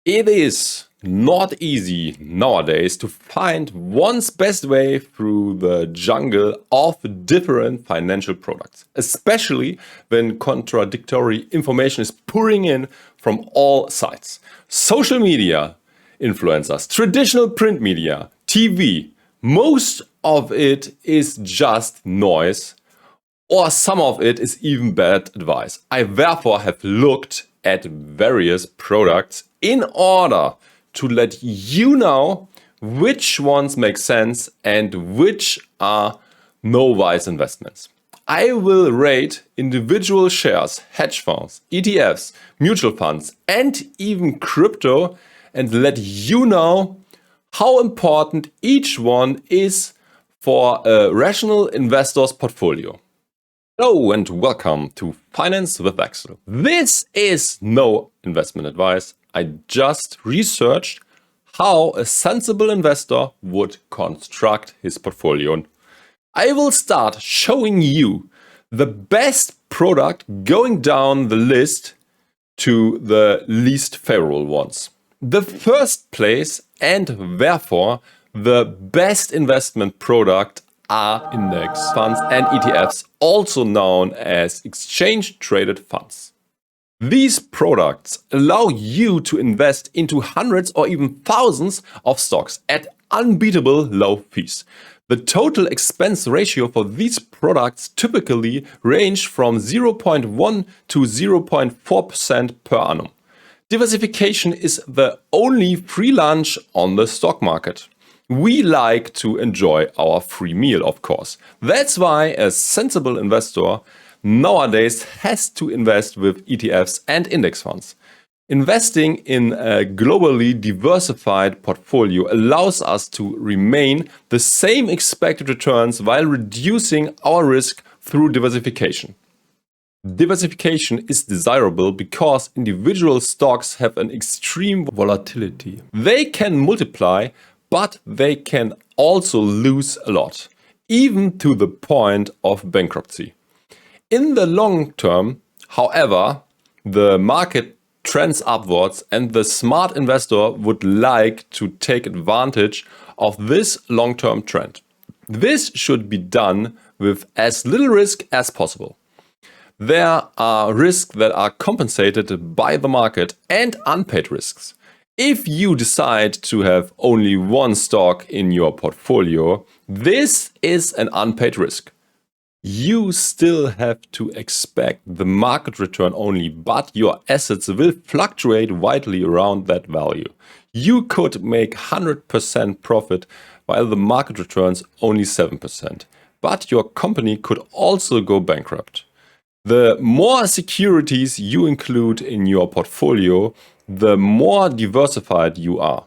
It is not easy nowadays to find one's best way through the jungle of different financial products, especially when contradictory information is pouring in from all sides. Social media, influencers, traditional print media, TV, most of it is just noise, or some of it is even bad advice. I therefore have looked at various products in order to let you know which ones make sense and which are no wise investments. I will rate individual shares, hedge funds, ETFs, mutual funds, and even crypto, and let you know how important each one is for a rational investor's portfolio. Hello and welcome to Finance with Axel. This is no investment advice. I just researched how a sensible investor would construct his portfolio. I will start showing you the best product going down the list to the least favorable ones. The first place and therefore the best investment product are index funds and ETFs, also known as exchange-traded funds. These products allow you to invest into hundreds or even thousands of stocks at unbeatable low fees. The total expense ratio for these products typically range from 0.1 to 0.4% per annum. Diversification is the only free lunch on the stock market. We like to enjoy our free meal, of course. That's why a sensible investor nowadays has to invest with ETFs and index funds. Investing in a globally diversified portfolio allows us to remain the same expected returns while reducing our risk through diversification. Diversification is desirable because individual stocks have an extreme volatility. They can multiply, but they can also lose a lot, even to the point of bankruptcy. In the long term, however, the market trends upwards and the smart investor would like to take advantage of this long-term trend. This should be done with as little risk as possible. There are risks that are compensated by the market and unpaid risks. If you decide to have only one stock in your portfolio, this is an unpaid risk. You still have to expect the market return only, but your assets will fluctuate widely around that value. You could make 100% profit while the market returns only 7%, but your company could also go bankrupt. The more securities you include in your portfolio, the more diversified you are.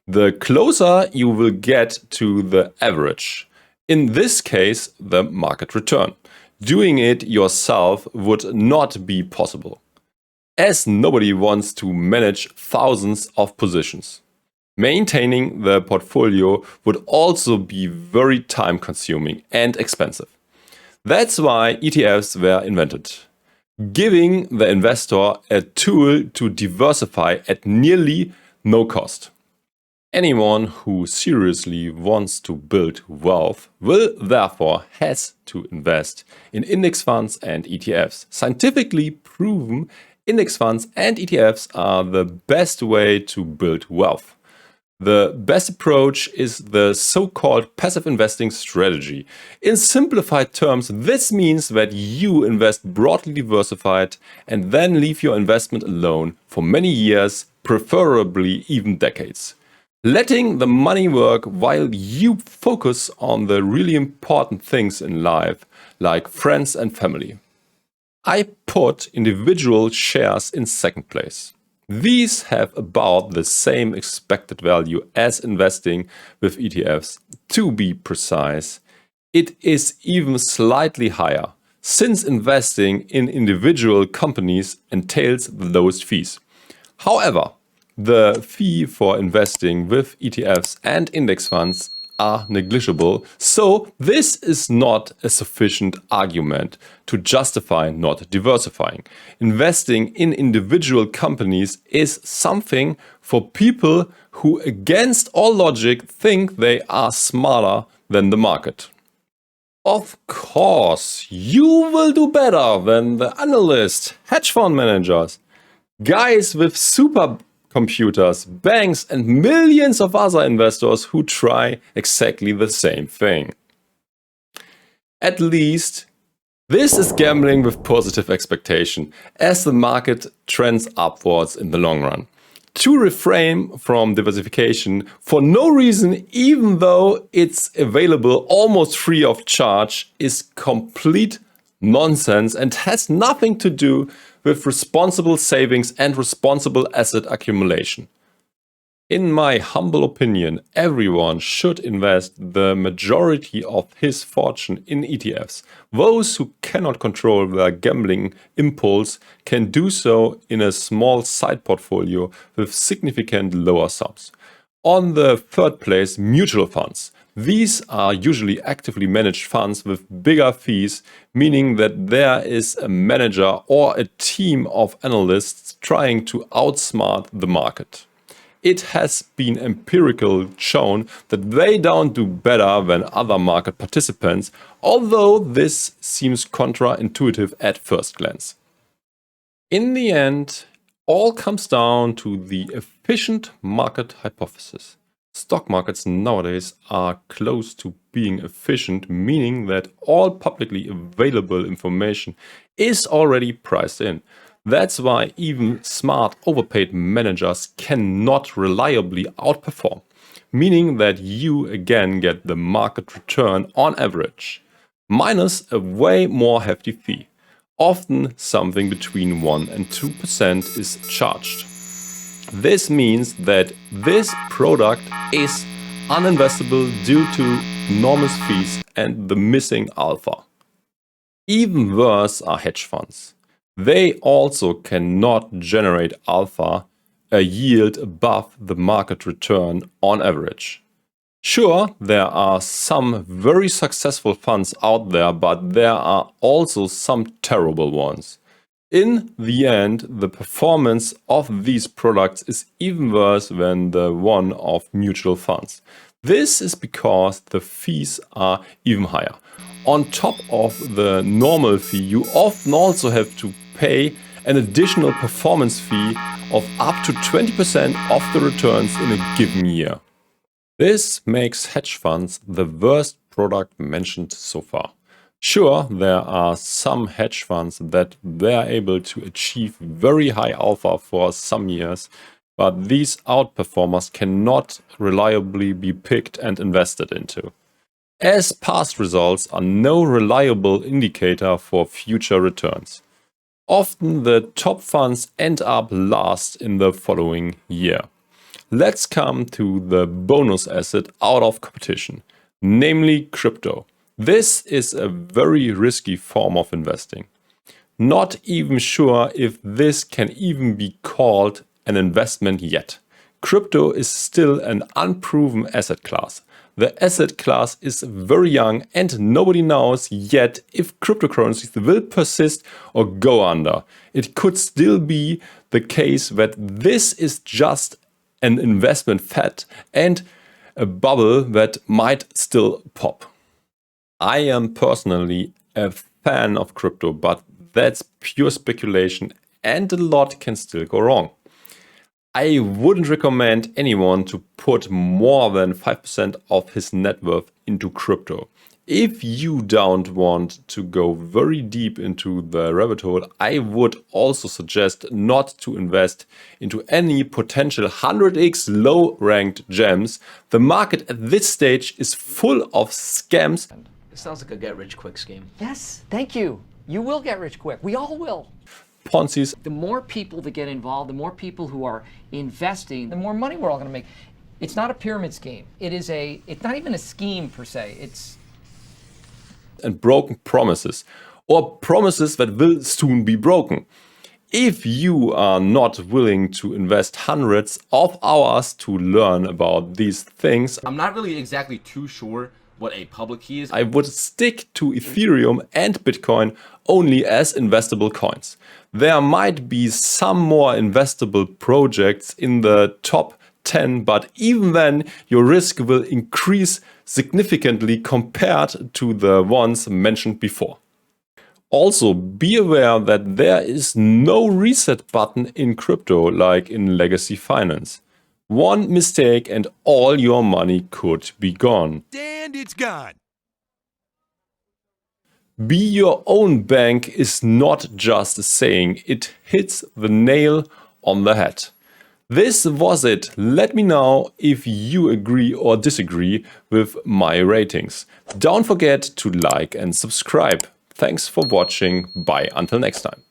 The closer you will get to the average. In this case, the market return. Doing it yourself would not be possible, as nobody wants to manage thousands of positions. Maintaining the portfolio would also be very time-consuming and expensive. That's why ETFs were invented, giving the investor a tool to diversify at nearly no cost. Anyone who seriously wants to build wealth will therefore has to invest in index funds and ETFs. Scientifically proven, index funds and ETFs are the best way to build wealth. The best approach is the so-called passive investing strategy. In simplified terms, this means that you invest broadly diversified and then leave your investment alone for many years, preferably even decades. Letting the money work while you focus on the really important things in life, like friends and family. I put individual shares in second place. These have about the same expected value as investing with ETFs. To be precise, it is even slightly higher, since investing in individual companies entails the lowest fees. However, the fee for investing with ETFs and index funds are negligible, so this is not a sufficient argument to justify not diversifying. Investing in individual companies is something for people who, against all logic, think they are smarter than the market. Of course, you will do better than the analysts, hedge fund managers, guys with supercomputers, banks, and millions of other investors who try exactly the same thing. At least, this is gambling with positive expectation, as the market trends upwards in the long run. To refrain from diversification for no reason, even though it's available almost free of charge, is complete nonsense and has nothing to do with responsible savings and responsible asset accumulation. In my humble opinion, everyone should invest the majority of his fortune in ETFs. Those who cannot control their gambling impulse can do so in a small side portfolio with significant lower sums. On the third place, mutual funds. These are usually actively managed funds with bigger fees, meaning that there is a manager or a team of analysts trying to outsmart the market. It has been empirically shown that they don't do better than other market participants, although this seems counterintuitive at first glance. In the end, all comes down to the efficient market hypothesis. Stock markets nowadays are close to being efficient, meaning that all publicly available information is already priced in. That's why even smart overpaid managers cannot reliably outperform, meaning that you again get the market return on average, minus a way more hefty fee. Often something between 1 and 2% is charged. This means that this product is uninvestable due to enormous fees and the missing alpha. Even worse are hedge funds. They also cannot generate alpha, a yield above the market return on average. Sure, there are some very successful funds out there, but there are also some terrible ones. In the end, the performance of these products is even worse than the one of mutual funds. This is because the fees are even higher. On top of the normal fee, you often also have to pay an additional performance fee of up to 20% of the returns in a given year. This makes hedge funds the worst product mentioned so far. Sure, there are some hedge funds that they're able to achieve very high alpha for some years, but these outperformers cannot reliably be picked and invested into, as past results are no reliable indicator for future returns. Often the top funds end up last in the following year. Let's come to the bonus asset out of competition, namely crypto. This is a very risky form of investing. Not even sure if this can even be called an investment yet. Crypto is still an unproven asset class. The asset class is very young and nobody knows yet if cryptocurrencies will persist or go under. It could still be the case that this is just an investment fad and a bubble that might still pop. I am personally a fan of crypto, but that's pure speculation and a lot can still go wrong. I wouldn't recommend anyone to put more than 5% of his net worth into crypto. If you don't want to go very deep into the rabbit hole, I would also suggest not to invest into any potential 100x low-ranked gems. The market at this stage is full of scams. It sounds like a get-rich-quick scheme. Yes, thank you. You will get rich quick. We all will. Ponzi's. The more people that get involved, the more people who are investing, the more money we're all going to make. It's not a pyramid scheme. It's not even a scheme per se. It's And broken promises, or promises that will soon be broken. If you are not willing to invest hundreds of hours to learn about these things, I'm not really exactly too sure what a public key is. I would stick to Ethereum and Bitcoin only as investable coins. There might be some more investable projects in the top 10, but even then your risk will increase significantly compared to the ones mentioned before. Also, be aware that there is no reset button in crypto like in legacy finance. One mistake and all your money could be gone. And it's gone. Be your own bank is not just a saying, it hits the nail on the head. This was it. Let me know if you agree or disagree with my ratings. Don't forget to like and subscribe. Thanks for watching. Bye until next time.